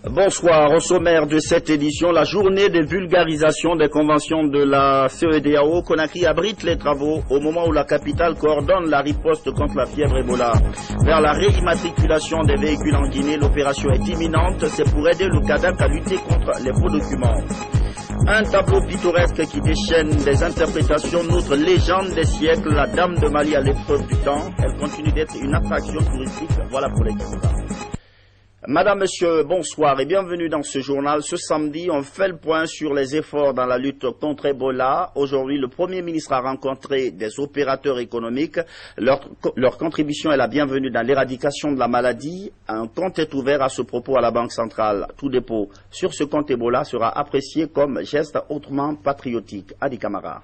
Bonsoir. Au sommaire de cette édition, la journée de vulgarisation des conventions de la CEDEAO. Conakry abrite les travaux au moment où la capitale coordonne la riposte contre la fièvre Ebola. Vers la réimmatriculation des véhicules en Guinée, l'opération est imminente. C'est pour aider le CADAC à lutter contre les faux documents. Un tableau pittoresque qui déchaîne des interprétations, notre légende des siècles, la Dame de Mali à l'épreuve du temps. Elle continue d'être une attraction touristique. Voilà pour les résultats. Madame, Monsieur, bonsoir et bienvenue dans ce journal. Ce samedi, on fait le point sur les efforts dans la lutte contre Ebola. Aujourd'hui, le Premier ministre a rencontré des opérateurs économiques. Leur contribution est la bienvenue dans l'éradication de la maladie. Un compte est ouvert à ce propos à la Banque centrale. Tout dépôt sur ce compte Ebola sera apprécié comme geste hautement patriotique. Adi Kamara.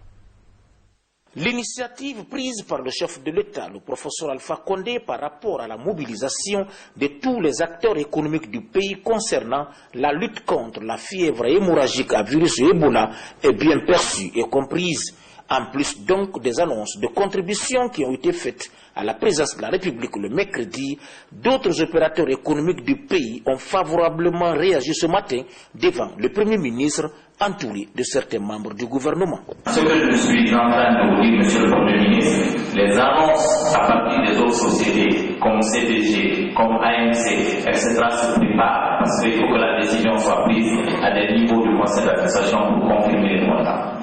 L'initiative prise par le chef de l'État, le professeur Alpha Condé, par rapport à la mobilisation de tous les acteurs économiques du pays concernant la lutte contre la fièvre hémorragique à virus Ebola est bien perçue et comprise. En plus donc des annonces de contributions qui ont été faites à la présidence de la République le mercredi, d'autres opérateurs économiques du pays ont favorablement réagi ce matin devant le Premier ministre, entouré de certains membres du gouvernement. Ce que je suis en train de vous dire, Monsieur le Premier ministre, les annonces à partir des autres sociétés, comme CDG, comme AMC, etc., se préparent parce qu'il faut que la décision soit prise à des niveaux du conseil d'administration pour confirmer les montants.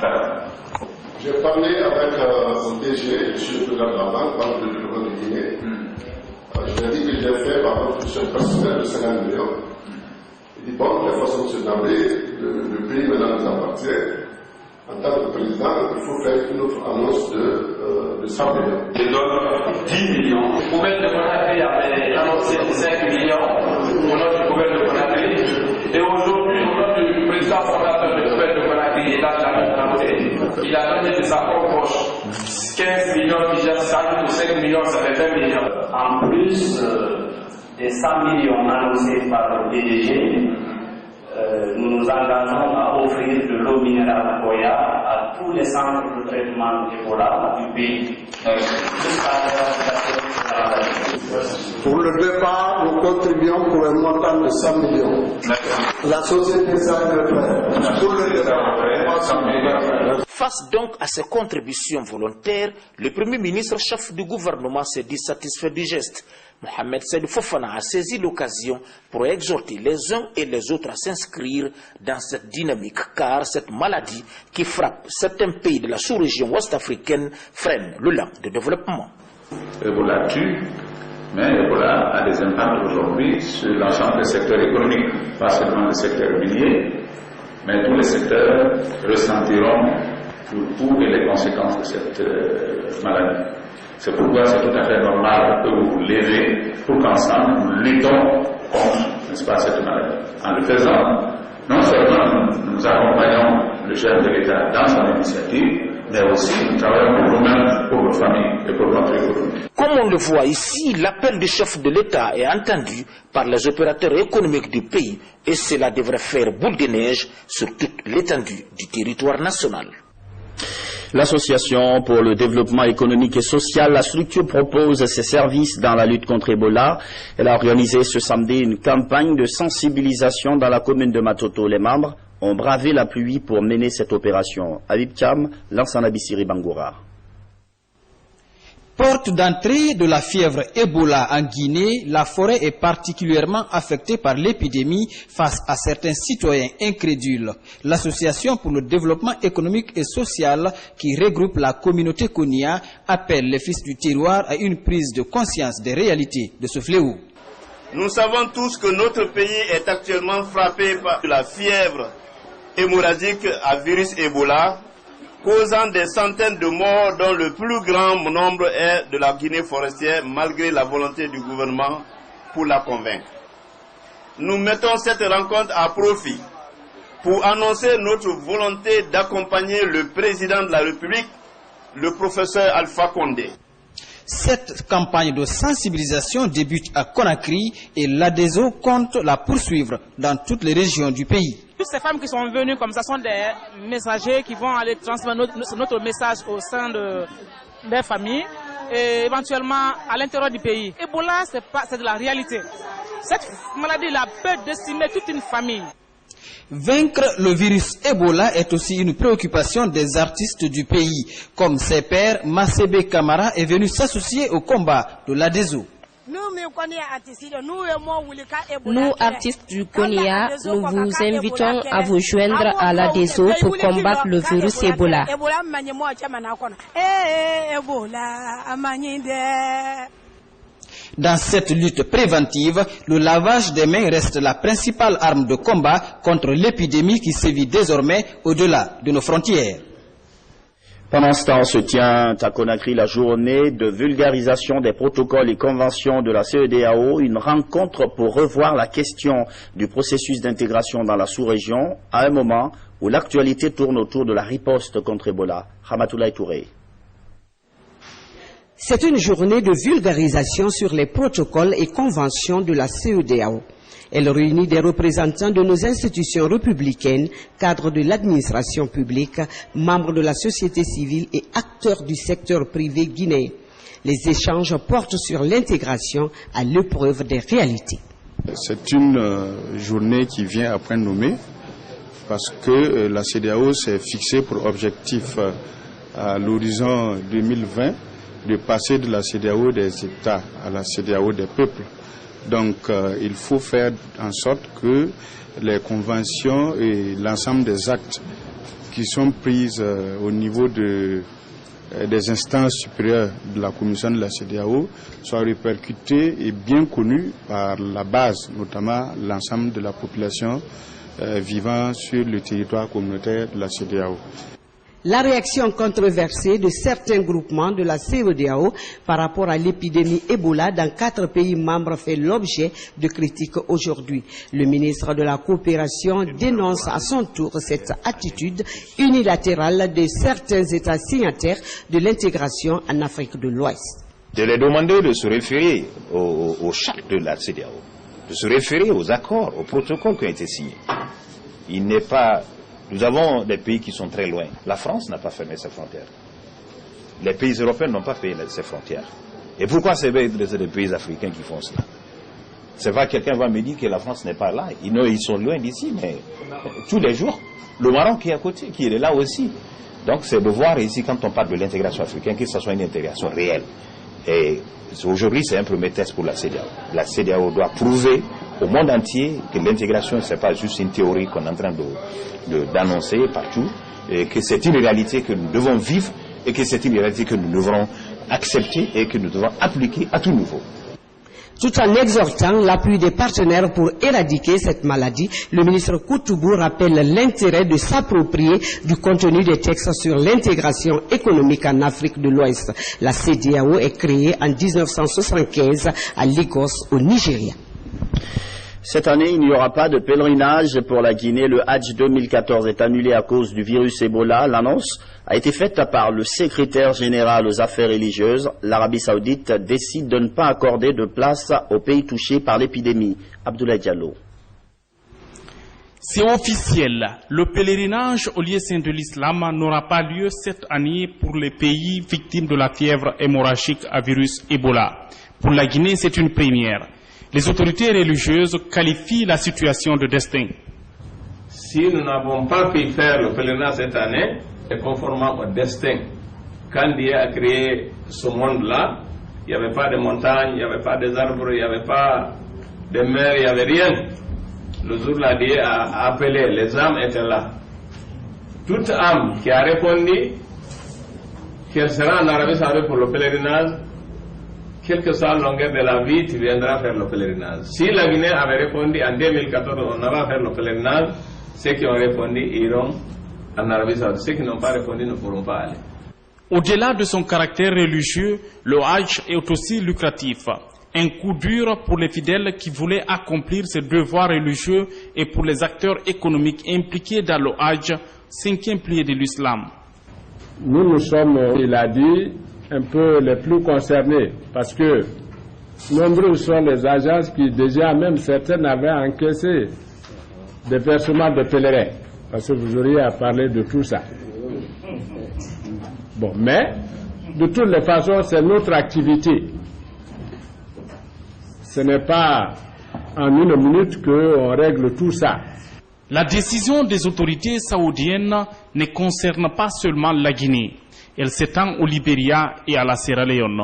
J'ai parlé avec le DG, le président de la banque, Banque de développement de Guinée. Je lui ai dit que j'ai fait par exemple une personnel de 50 millions. Il dit bon, de façon de se nommer, le pays maintenant nous appartient. En tant que président, il faut faire une autre annonce de 100 millions. Je donne 10 millions. Le gouvernement de Conakry avait annoncé 5 millions au nom du gouvernement de Conakry. Et aujourd'hui, au nom du président fondateur du gouvernement de Conakry, il a donné de sa propre poche 15 millions, déjà 5 ou 5 millions, ça fait 20 millions. En plus des 100 millions annoncés par le PDG, nous nous engageons à offrir de l'eau minérale Koya à tous les centres de traitement Ebola du pays. Pour le départ, nous contribuons pour un montant de 100 millions. La société s'engage pour le départ. Face donc à ces contributions volontaires, le Premier ministre, chef du gouvernement, s'est dit satisfait du geste. Mohamed Saïd Fofana a saisi l'occasion pour exhorter les uns et les autres à s'inscrire dans cette dynamique, car cette maladie qui frappe certains pays de la sous-région ouest-africaine freine le lent de développement. Ebola tue, mais Ebola a des impacts aujourd'hui sur l'ensemble des secteurs économiques, pas seulement le secteur minier, mais tous les secteurs ressentiront le coût et les conséquences de cette maladie. C'est pourquoi c'est tout à fait normal que vous vous levez pour qu'ensemble nous luttons contre, n'est-ce pas, cette maladie. En le faisant, non seulement nous accompagnons le chef de l'État dans son initiative, mais aussi nous travaillons pour nous-mêmes, pour nos familles et pour notre économie. Comme on le voit ici, l'appel du chef de l'État est entendu par les opérateurs économiques du pays et cela devrait faire boule de neige sur toute l'étendue du territoire national. L'Association pour le développement économique et social, la structure propose ses services dans la lutte contre Ebola. Elle a organisé ce samedi une campagne de sensibilisation dans la commune de Matoto. Les membres ont bravé la pluie pour mener cette opération. Habib Cham, Lansana Bissiri Bangoura. Porte d'entrée de la fièvre Ebola en Guinée, la forêt est particulièrement affectée par l'épidémie face à certains citoyens incrédules. L'Association pour le développement économique et social qui regroupe la communauté Konia appelle les fils du terroir à une prise de conscience des réalités de ce fléau. Nous savons tous que notre pays est actuellement frappé par la fièvre hémorragique à virus Ebola, causant des centaines de morts dont le plus grand nombre est de la Guinée forestière malgré la volonté du gouvernement pour la convaincre. Nous mettons cette rencontre à profit pour annoncer notre volonté d'accompagner le président de la République, le professeur Alpha Condé. Cette campagne de sensibilisation débute à Conakry et l'ADESO compte la poursuivre dans toutes les régions du pays. Toutes ces femmes qui sont venues comme ça sont des messagers qui vont aller transmettre notre message au sein des familles et éventuellement à l'intérieur du pays. Ebola, c'est de la réalité. Cette maladie-là peut décimer toute une famille. Vaincre le virus Ebola est aussi une préoccupation des artistes du pays. Comme ses pairs, Massebe Kamara est venu s'associer au combat de l'ADESO. Nous, artistes du Konya, nous vous invitons à vous joindre à l'ADESO pour combattre le virus Ebola. Dans cette lutte préventive, le lavage des mains reste la principale arme de combat contre l'épidémie qui sévit désormais au-delà de nos frontières. Pendant ce temps, se tient à Conakry la journée de vulgarisation des protocoles et conventions de la CEDEAO, une rencontre pour revoir la question du processus d'intégration dans la sous-région, à un moment où l'actualité tourne autour de la riposte contre Ebola. Ramatoulaye Touré. C'est une journée de vulgarisation sur les protocoles et conventions de la CEDEAO. Elle réunit des représentants de nos institutions républicaines, cadres de l'administration publique, membres de la société civile et acteurs du secteur privé guinéen. Les échanges portent sur l'intégration à l'épreuve des réalités. C'est une journée qui vient à point nommé parce que la CEDEAO s'est fixée pour objectif à l'horizon 2020 de passer de la CEDEAO des États à la CEDEAO des peuples. Donc il faut faire en sorte que les conventions et l'ensemble des actes qui sont prises au niveau des instances supérieures de la Commission de la CEDEAO soient répercutés et bien connus par la base, notamment l'ensemble de la population vivant sur le territoire communautaire de la CEDEAO. La réaction controversée de certains groupements de la CEDEAO par rapport à l'épidémie Ebola dans 4 pays membres fait l'objet de critiques aujourd'hui. Le ministre de la Coopération dénonce à son tour cette attitude unilatérale de certains États signataires de l'intégration en Afrique de l'Ouest. De les demander de se référer aux chartes de la CEDEAO, de se référer aux accords, aux protocoles qui ont été signés. Il n'est pas... Nous avons des pays qui sont très loin. La France n'a pas fermé ses frontières. Les pays européens n'ont pas fermé ses frontières. Et pourquoi c'est des pays africains qui font cela? C'est vrai que quelqu'un va me dire que la France n'est pas là. Ils sont loin d'ici, mais tous les jours, le Maroc qui est à côté, qui est là aussi. Donc c'est de voir ici, quand on parle de l'intégration africaine, que ce soit une intégration réelle. Et aujourd'hui, c'est un premier test pour la CEDEAO. La CEDEAO doit prouver au monde entier que l'intégration, ce n'est pas juste une théorie qu'on est en train d'annoncer partout, et que c'est une réalité que nous devons vivre, et que c'est une réalité que nous devrons accepter et que nous devons appliquer à tout niveau. Tout en exhortant l'appui des partenaires pour éradiquer cette maladie, le ministre Koutoubou rappelle l'intérêt de s'approprier du contenu des textes sur l'intégration économique en Afrique de l'Ouest. La CEDEAO est créée en 1975 à Lagos, au Nigeria. Cette année, il n'y aura pas de pèlerinage pour la Guinée. Le Hajj 2014 est annulé à cause du virus Ebola. L'annonce a été faite par le secrétaire général aux affaires religieuses. L'Arabie Saoudite décide de ne pas accorder de place aux pays touchés par l'épidémie. Abdoulaye Diallo. C'est officiel. Le pèlerinage au lieu saint de l'islam n'aura pas lieu cette année pour les pays victimes de la fièvre hémorragique à virus Ebola. Pour la Guinée, c'est une première. Les autorités religieuses qualifient la situation de destin. Si nous n'avons pas pu faire le pèlerinage cette année, c'est conformément au destin. Quand Dieu a créé ce monde-là, il n'y avait pas de montagnes, il n'y avait pas des arbres, il n'y avait pas de mer, il n'y avait rien. Le jour-là, Dieu a appelé, les âmes étaient là. Toute âme qui a répondu qu'elle sera en Arabie Saoudite pour le pèlerinage, quelle que soit la longueur de la vie, tu viendras faire le pèlerinage. Si la Guinée avait répondu en 2014, on va faire le pèlerinage, ceux qui ont répondu iront en Arabie Saoudite. Ceux qui n'ont pas répondu ne pourront pas aller. Au-delà de son caractère religieux, le Hajj est aussi lucratif. Un coup dur pour les fidèles qui voulaient accomplir ses devoirs religieux et pour les acteurs économiques impliqués dans le Hajj, 5e pilier de l'islam. Nous sommes, il a dit, un peu les plus concernés, parce que nombreux sont les agences qui déjà, même certaines, avaient encaissé des versements de pèlerins, parce que vous auriez à parler de tout ça. Bon, mais de toutes les façons, c'est notre activité. Ce n'est pas en une minute qu'on règle tout ça. La décision des autorités saoudiennes ne concerne pas seulement la Guinée. Elle s'étend au Libéria et à la Sierra Leone.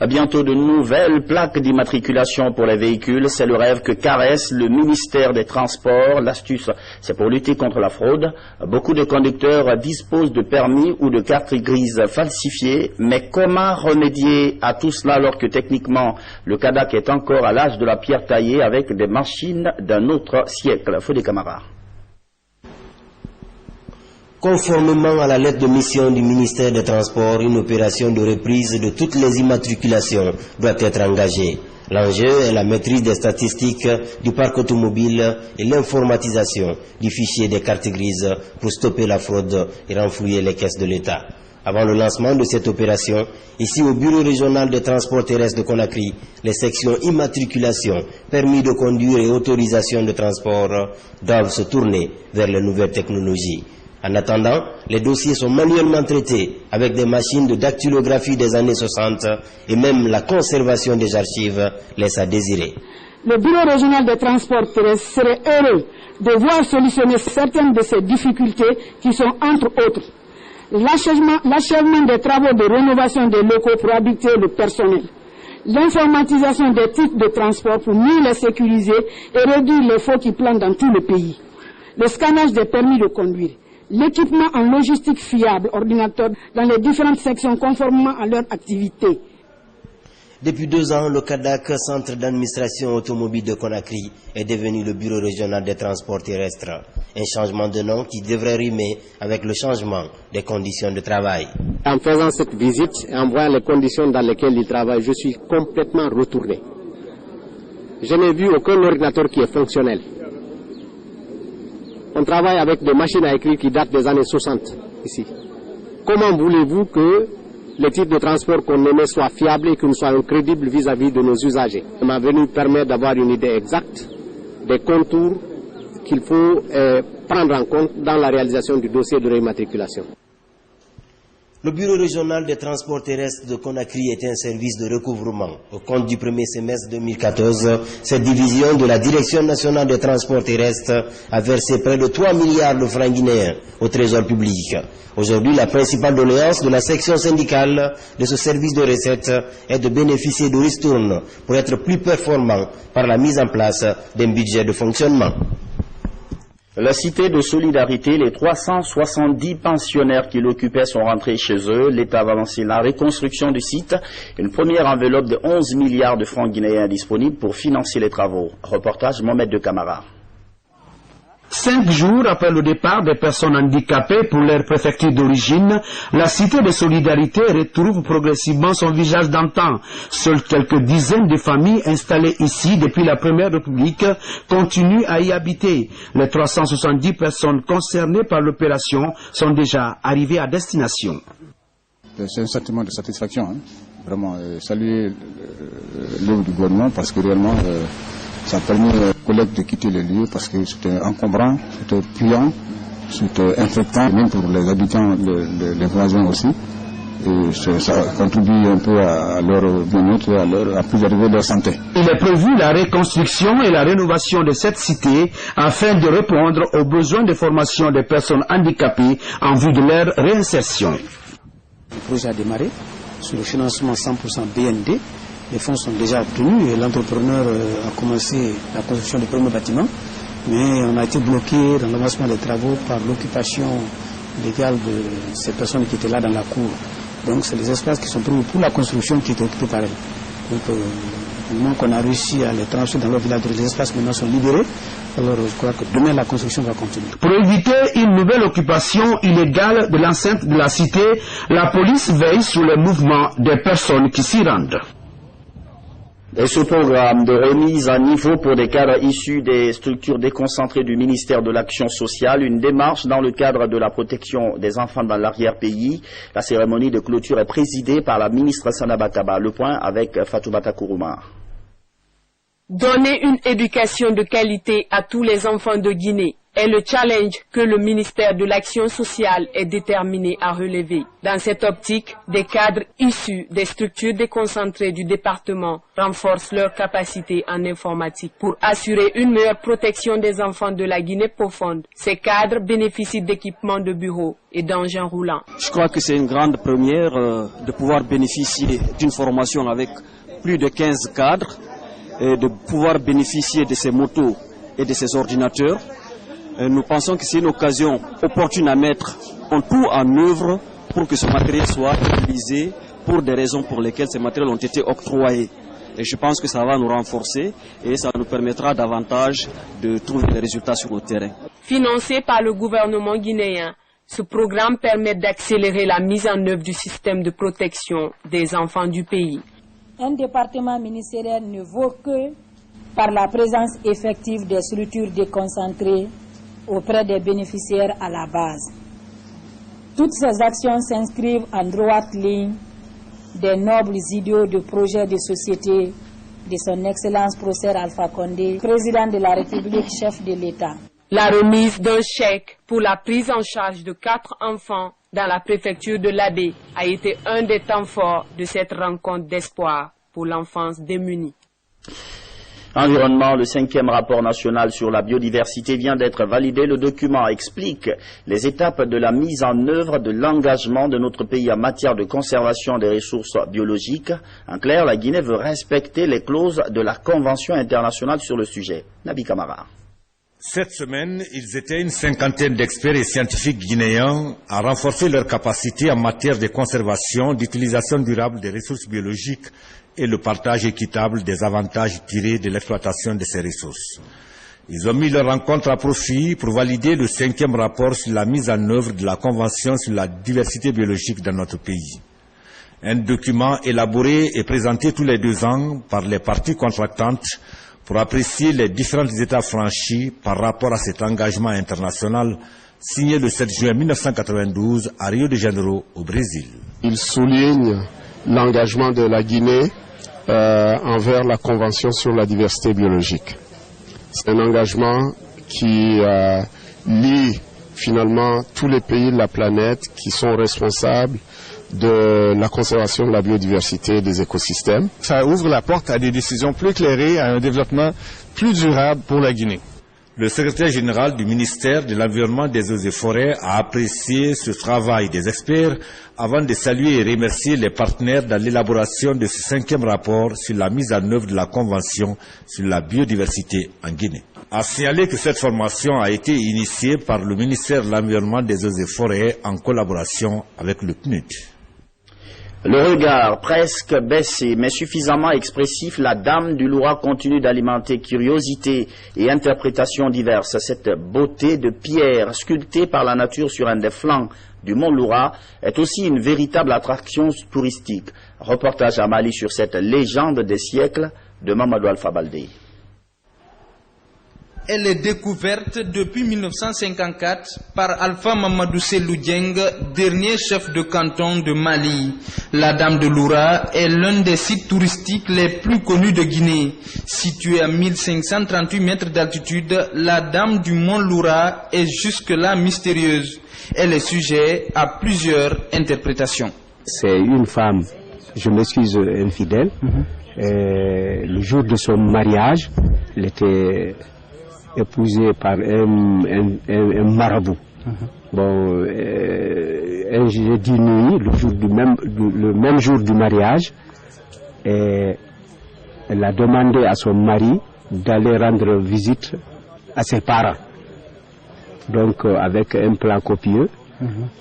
À bientôt de nouvelles plaques d'immatriculation pour les véhicules. C'est le rêve que caresse le ministère des Transports. L'astuce, c'est pour lutter contre la fraude. Beaucoup de conducteurs disposent de permis ou de cartes grises falsifiées. Mais comment remédier à tout cela alors que techniquement le Kadak est encore à l'âge de la pierre taillée avec des machines d'un autre siècle? Feu des camarades. Conformément à la lettre de mission du ministère des Transports, une opération de reprise de toutes les immatriculations doit être engagée. L'enjeu est la maîtrise des statistiques du parc automobile et l'informatisation du fichier des cartes grises pour stopper la fraude et renflouer les caisses de l'État. Avant le lancement de cette opération, ici au Bureau régional des transports terrestres de Conakry, les sections immatriculation, permis de conduire et autorisation de transport doivent se tourner vers les nouvelles technologies. En attendant, les dossiers sont manuellement traités avec des machines de dactylographie des années 60 et même la conservation des archives laisse à désirer. Le Bureau régional des transports terrestres serait heureux de voir solutionner certaines de ces difficultés qui sont entre autres l'achèvement des travaux de rénovation des locaux pour habiter le personnel, l'informatisation des titres de transport pour mieux les sécuriser et réduire les faux qui planent dans tout le pays, le scannage des permis de conduire, l'équipement en logistique fiable, ordinateur, dans les différentes sections conformément à leur activité. Depuis 2 ans, le Kadak, centre d'administration automobile de Conakry, est devenu le bureau régional des transports terrestres. Un changement de nom qui devrait rimer avec le changement des conditions de travail. En faisant cette visite et en voyant les conditions dans lesquelles il travaille, je suis complètement retourné. Je n'ai vu aucun ordinateur qui est fonctionnel. On travaille avec des machines à écrire qui datent des années 60 ici. Comment voulez-vous que les types de transport qu'on émet soient fiables et que nous soyons crédibles vis-à-vis de nos usagers? Ça m'a venu permettre d'avoir une idée exacte des contours qu'il faut prendre en compte dans la réalisation du dossier de réimmatriculation. Le bureau régional des transports terrestres de Conakry est un service de recouvrement. Au compte du premier semestre 2014, cette division de la Direction nationale des transports terrestres a versé près de 3 milliards de francs guinéens au trésor public. Aujourd'hui, la principale doléance de la section syndicale de ce service de recettes est de bénéficier de ristournes pour être plus performant par la mise en place d'un budget de fonctionnement. La cité de solidarité, les 370 pensionnaires qui l'occupaient sont rentrés chez eux. L'État va lancer la reconstruction du site. Une première enveloppe de 11 milliards de francs guinéens disponible pour financer les travaux. Reportage Mohamed de Camara. 5 jours après le départ des personnes handicapées pour leur préfecture d'origine, la cité de solidarité retrouve progressivement son visage d'antan. Seules quelques dizaines de familles installées ici depuis la Première République continuent à y habiter. Les 370 personnes concernées par l'opération sont déjà arrivées à destination. C'est un sentiment de satisfaction, hein. Vraiment, saluer l'œuvre du gouvernement parce que réellement ça a permis aux collègues de quitter les lieux parce que c'était encombrant, c'était puant, c'était infectant, même pour les habitants, les voisins aussi. Et ça contribue un peu à leur bien-être et à préserver leur santé. Il est prévu la reconstruction et la rénovation de cette cité afin de répondre aux besoins de formation des personnes handicapées en vue de leur réinsertion. Le projet a démarré sur le financement 100% BND. Les fonds sont déjà obtenus et l'entrepreneur a commencé la construction du premier bâtiment, mais on a été bloqué dans l'avancement des travaux par l'occupation légale de ces personnes qui étaient là dans la cour. Donc c'est les espaces qui sont prévus pour la construction qui étaient occupés par elles. Donc au moment qu'on a réussi à les transformer dans leur village, les espaces maintenant sont libérés. Alors je crois que demain la construction va continuer. Pour éviter une nouvelle occupation illégale de l'enceinte de la cité, la police veille sur le mouvement des personnes qui s'y rendent. Et ce programme de remise à niveau pour des cadres issus des structures déconcentrées du ministère de l'Action sociale, une démarche dans le cadre de la protection des enfants dans l'arrière-pays. La cérémonie de clôture est présidée par la ministre Sanaba Kaba. Le point avec Fatoumata Kourouma. Donner une éducation de qualité à tous les enfants de Guinée est le challenge que le ministère de l'Action sociale est déterminé à relever. Dans cette optique, des cadres issus des structures déconcentrées du département renforcent leurs capacités en informatique pour assurer une meilleure protection des enfants de la Guinée profonde. Ces cadres bénéficient d'équipements de bureaux et d'engins roulants. Je crois que c'est une grande première de pouvoir bénéficier d'une formation avec plus de 15 cadres et de pouvoir bénéficier de ces motos et de ces ordinateurs. Nous pensons que c'est une occasion opportune à mettre tout en œuvre pour que ce matériel soit utilisé pour des raisons pour lesquelles ces matériels ont été octroyés. Et je pense que ça va nous renforcer et ça nous permettra davantage de trouver des résultats sur le terrain. Financé par le gouvernement guinéen, ce programme permet d'accélérer la mise en œuvre du système de protection des enfants du pays. Un département ministériel ne vaut que par la présence effective des structures déconcentrées auprès des bénéficiaires à la base. Toutes ces actions s'inscrivent en droite ligne des nobles idéaux de projet de société de son Excellence Professeur Alpha Condé, président de la République, chef de l'État. La remise d'un chèque pour la prise en charge de 4 enfants dans la préfecture de l'Abbé a été un des temps forts de cette rencontre d'espoir pour l'enfance démunie. Environnement, le 5e rapport national sur la biodiversité vient d'être validé. Le document explique les étapes de la mise en œuvre de l'engagement de notre pays en matière de conservation des ressources biologiques. En clair, la Guinée veut respecter les clauses de la Convention internationale sur le sujet. Nabi Kamara. Cette semaine, ils étaient une cinquantaine d'experts et scientifiques guinéens à renforcer leurs capacités en matière de conservation, d'utilisation durable des ressources biologiques et le partage équitable des avantages tirés de l'exploitation de ces ressources. Ils ont mis leur rencontre à profit pour valider le 5e rapport sur la mise en œuvre de la Convention sur la diversité biologique dans notre pays. Un document élaboré et présenté tous les 2 ans par les parties contractantes pour apprécier les différentes étapes franchies par rapport à cet engagement international signé le 7 juin 1992 à Rio de Janeiro, au Brésil. Il souligne l'engagement de la Guinée envers la Convention sur la diversité biologique. C'est un engagement qui lie finalement tous les pays de la planète qui sont responsables de la conservation de la biodiversité et des écosystèmes. Ça ouvre la porte à des décisions plus éclairées, à un développement plus durable pour la Guinée. Le secrétaire général du ministère de l'Environnement, des Eaux et Forêts a apprécié ce travail des experts avant de saluer et remercier les partenaires dans l'élaboration de ce 5e rapport sur la mise en œuvre de la Convention sur la biodiversité en Guinée. A signaler que cette formation a été initiée par le ministère de l'Environnement, des Eaux et Forêts en collaboration avec le PNUD. Le regard presque baissé mais suffisamment expressif, la Dame du Loura continue d'alimenter curiosité et interprétations diverses. Cette beauté de pierre sculptée par la nature sur un des flancs du mont Loura est aussi une véritable attraction touristique. Reportage à Mali sur cette légende des siècles de Mamadou Alpha Baldé. Elle est découverte depuis 1954 par Alpha Mamadou Sellou Dieng, dernier chef de canton de Mali. La Dame de Loura est l'un des sites touristiques les plus connus de Guinée. Située à 1538 mètres d'altitude, la Dame du Mont Loura est jusque-là mystérieuse. Elle est sujet à plusieurs interprétations. C'est une femme, je m'excuse, infidèle. Le jour de son mariage, elle était épousée par un marabout. Bon, un jeudi nuit, le même jour du mariage, elle a demandé à son mari d'aller rendre visite à ses parents. Donc, avec un plan copieux,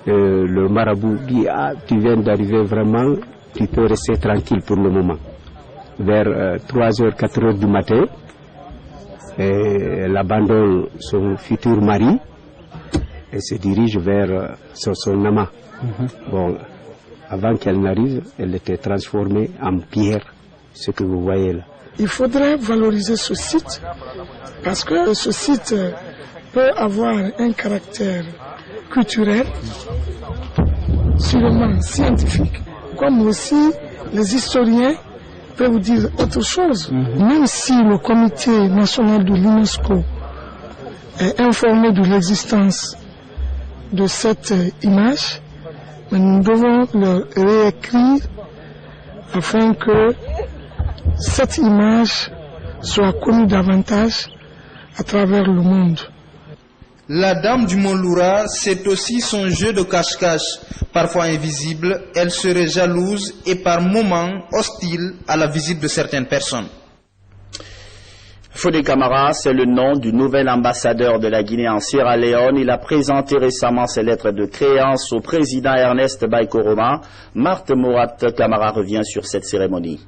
le marabout dit: ah, tu viens d'arriver vraiment, tu peux rester tranquille pour le moment. Vers 3h, 4h du matin, elle abandonne son futur mari et se dirige vers son amant. Bon, avant qu'elle n'arrive, elle était transformée en pierre, ce que vous voyez là. Il faudrait valoriser ce site parce que ce site peut avoir un caractère culturel, sûrement scientifique, comme aussi les historiens peux vous dire autre chose. Même si le comité national de l'UNESCO est informé de l'existence de cette image, mais nous devons le réécrire afin que cette image soit connue davantage à travers le monde. La dame du Mont Loura, c'est aussi son jeu de cache-cache. Parfois invisible, elle serait jalouse et par moments hostile à la visite de certaines personnes. Fodé Camara, c'est le nom du nouvel ambassadeur de la Guinée en Sierra Leone. Il a présenté récemment ses lettres de créance au président Ernest Bai Koroma. Marthe Morat Camara revient sur cette cérémonie.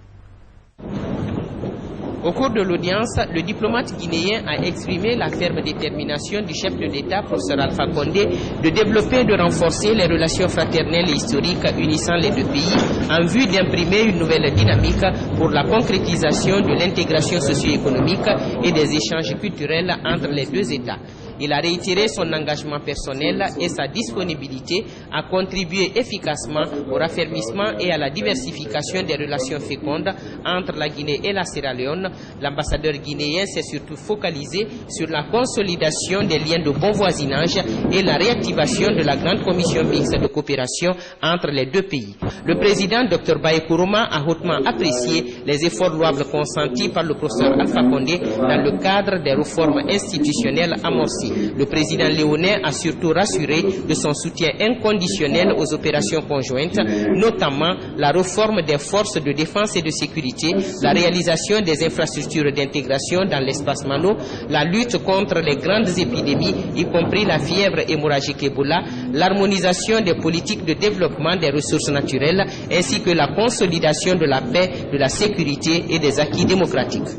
Au cours de l'audience, le diplomate guinéen a exprimé la ferme détermination du chef de l'État, professeur Alpha Condé, de développer et de renforcer les relations fraternelles et historiques unissant les deux pays en vue d'imprimer une nouvelle dynamique pour la concrétisation de l'intégration socio-économique et des échanges culturels entre les deux États. Il a réitéré son engagement personnel et sa disponibilité à contribuer efficacement au raffermissement et à la diversification des relations fécondes entre la Guinée et la Sierra Leone. L'ambassadeur guinéen s'est surtout focalisé sur la consolidation des liens de bon voisinage et la réactivation de la grande commission mixte de coopération entre les deux pays. Le président Dr Bai Koroma a hautement apprécié les efforts louables consentis par le professeur Alpha Condé dans le cadre des réformes institutionnelles amorcées. Le président léonais a surtout rassuré de son soutien inconditionnel aux opérations conjointes, notamment la réforme des forces de défense et de sécurité, la réalisation des infrastructures d'intégration dans l'espace Mano, la lutte contre les grandes épidémies, y compris la fièvre hémorragique Ebola, l'harmonisation des politiques de développement des ressources naturelles, ainsi que la consolidation de la paix, de la sécurité et des acquis démocratiques.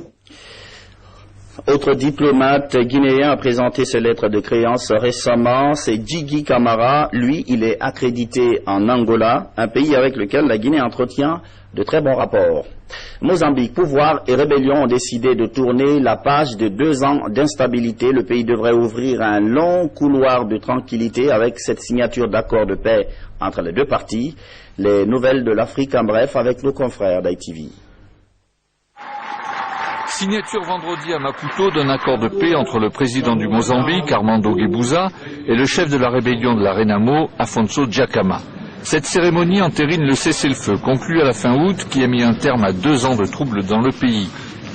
Autre diplomate guinéen a présenté ses lettres de créance récemment, c'est Djigui Camara. Lui, il est accrédité en Angola, un pays avec lequel la Guinée entretient de très bons rapports. Mozambique, pouvoir et rébellion ont décidé de tourner la page de 2 ans d'instabilité. Le pays devrait ouvrir un long couloir de tranquillité avec cette signature d'accord de paix entre les deux parties. Les nouvelles de l'Afrique en bref avec nos confrères d'ITV. Signature vendredi à Maputo d'un accord de paix entre le président du Mozambique, Armando Guebuza, et le chef de la rébellion de la Renamo, Afonso Djakama. Cette cérémonie entérine le cessez-le-feu conclu à la fin août qui a mis un terme à 2 ans de troubles dans le pays.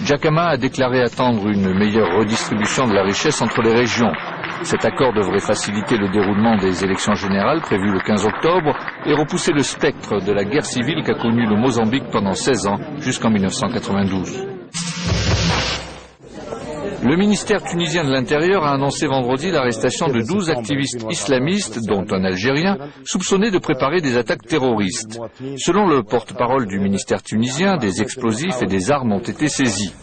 Djakama a déclaré attendre une meilleure redistribution de la richesse entre les régions. Cet accord devrait faciliter le déroulement des élections générales prévues le 15 octobre et repousser le spectre de la guerre civile qu'a connue le Mozambique pendant 16 ans jusqu'en 1992. Le ministère tunisien de l'Intérieur a annoncé vendredi l'arrestation de 12 activistes islamistes, dont un Algérien, soupçonnés de préparer des attaques terroristes. Selon le porte-parole du ministère tunisien, des explosifs et des armes ont été saisis.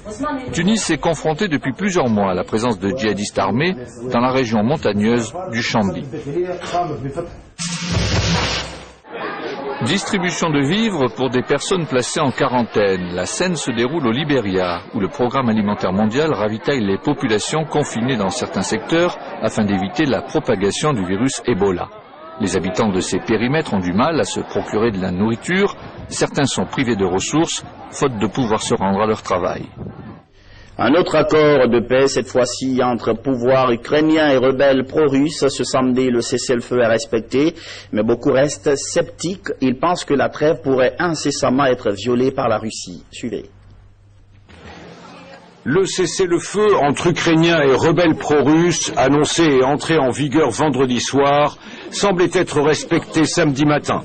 Tunis est confronté depuis plusieurs mois à la présence de djihadistes armés dans la région montagneuse du Chambly. Distribution de vivres pour des personnes placées en quarantaine. La scène se déroule au Libéria, où le Programme alimentaire mondial ravitaille les populations confinées dans certains secteurs afin d'éviter la propagation du virus Ebola. Les habitants de ces périmètres ont du mal à se procurer de la nourriture. Certains sont privés de ressources, faute de pouvoir se rendre à leur travail. Un autre accord de paix, cette fois-ci entre pouvoir ukrainien et rebelles pro-russes. Ce samedi, le cessez-le-feu est respecté, mais beaucoup restent sceptiques. Ils pensent que la trêve pourrait incessamment être violée par la Russie. Suivez. Le cessez-le-feu entre Ukrainiens et rebelles pro-russes, annoncé et entré en vigueur vendredi soir, semblait être respecté samedi matin.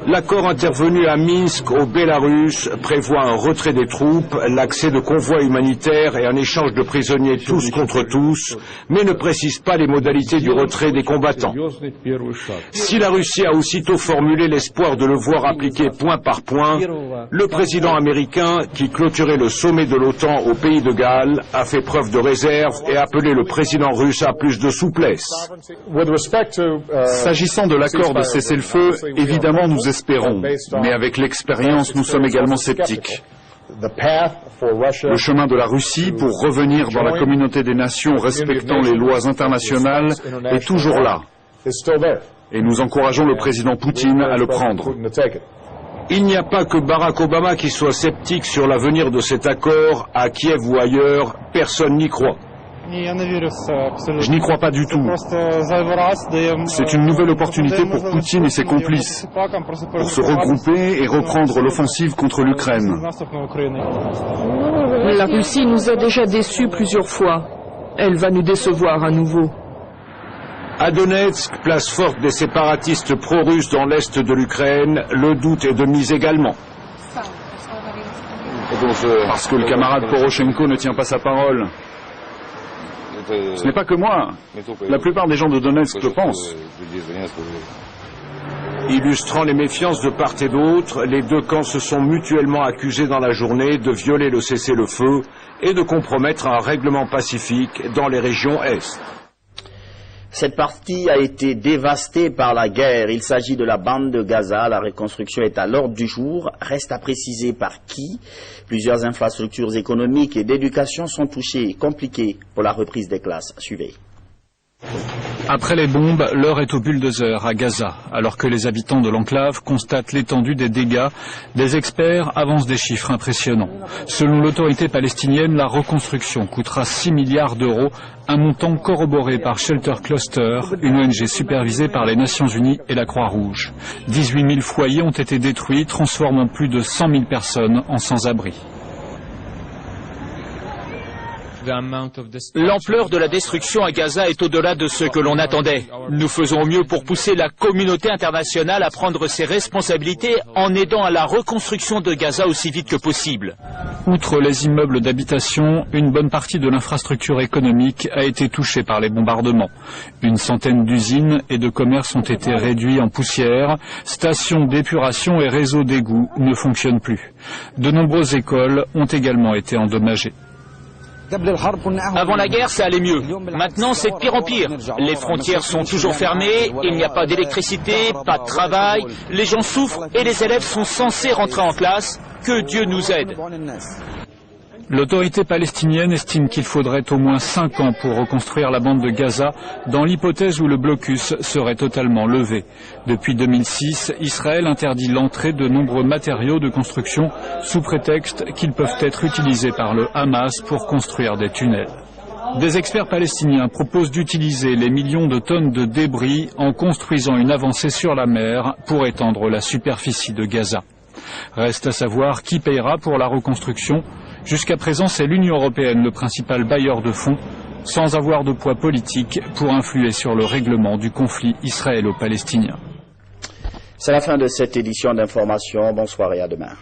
L'accord intervenu à Minsk, au Bélarus, prévoit un retrait des troupes, l'accès de convois humanitaires et un échange de prisonniers tous contre tous, mais ne précise pas les modalités du retrait des combattants. Si la Russie a aussitôt formulé l'espoir de le voir appliqué point par point, le président américain, qui clôturait le sommet de l'OTAN au pays de Galles, a fait preuve de réserve et appelé le président russe à plus de souplesse. S'agissant de l'accord de cessez-le-feu, évidemment nous espérons, mais avec l'expérience, nous sommes également sceptiques. Le chemin de la Russie pour revenir dans la communauté des nations respectant les lois internationales est toujours là. Et nous encourageons le président Poutine à le prendre. Il n'y a pas que Barack Obama qui soit sceptique sur l'avenir de cet accord. À Kiev ou ailleurs, personne n'y croit. Je n'y crois pas du tout. C'est une nouvelle opportunité pour Poutine et ses complices pour se regrouper et reprendre l'offensive contre l'Ukraine. La Russie nous a déjà déçus plusieurs fois. Elle va nous décevoir à nouveau. À Donetsk, place forte des séparatistes pro-russes dans l'est de l'Ukraine, le doute est de mise également. Parce que le camarade Poroshenko ne tient pas sa parole. Ce n'est pas que moi. La plupart des gens de Donetsk le pensent. Illustrant les méfiances de part et d'autre, les deux camps se sont mutuellement accusés dans la journée de violer le cessez-le-feu et de compromettre un règlement pacifique dans les régions Est. Cette partie a été dévastée par la guerre. Il s'agit de la bande de Gaza. La reconstruction est à l'ordre du jour. Reste à préciser par qui. Plusieurs infrastructures économiques et d'éducation sont touchées. Compliquées pour la reprise des classes. Suivez. Après les bombes, l'heure est au bulldozer à Gaza. Alors que les habitants de l'enclave constatent l'étendue des dégâts, des experts avancent des chiffres impressionnants. Selon l'autorité palestinienne, la reconstruction coûtera 6 milliards d'euros, un montant corroboré par Shelter Cluster, une ONG supervisée par les Nations Unies et la Croix-Rouge. 18 000 foyers ont été détruits, transformant plus de 100 000 personnes en sans-abri. L'ampleur de la destruction à Gaza est au-delà de ce que l'on attendait. Nous faisons au mieux pour pousser la communauté internationale à prendre ses responsabilités en aidant à la reconstruction de Gaza aussi vite que possible. Outre les immeubles d'habitation, une bonne partie de l'infrastructure économique a été touchée par les bombardements. Une centaine d'usines et de commerces ont été réduits en poussière. Stations d'épuration et réseaux d'égouts ne fonctionnent plus. De nombreuses écoles ont également été endommagées. Avant la guerre, ça allait mieux. Maintenant, c'est de pire en pire. Les frontières sont toujours fermées, il n'y a pas d'électricité, pas de travail, les gens souffrent et les élèves sont censés rentrer en classe. Que Dieu nous aide. L'autorité palestinienne estime qu'il faudrait au moins 5 ans pour reconstruire la bande de Gaza, dans l'hypothèse où le blocus serait totalement levé. Depuis 2006, Israël interdit l'entrée de nombreux matériaux de construction sous prétexte qu'ils peuvent être utilisés par le Hamas pour construire des tunnels. Des experts palestiniens proposent d'utiliser les millions de tonnes de débris en construisant une avancée sur la mer pour étendre la superficie de Gaza. Reste à savoir qui payera pour la reconstruction. Jusqu'à présent, c'est l'Union européenne le principal bailleur de fonds, sans avoir de poids politique pour influer sur le règlement du conflit israélo-palestinien. C'est la fin de cette édition d'information. Bonsoir et à demain.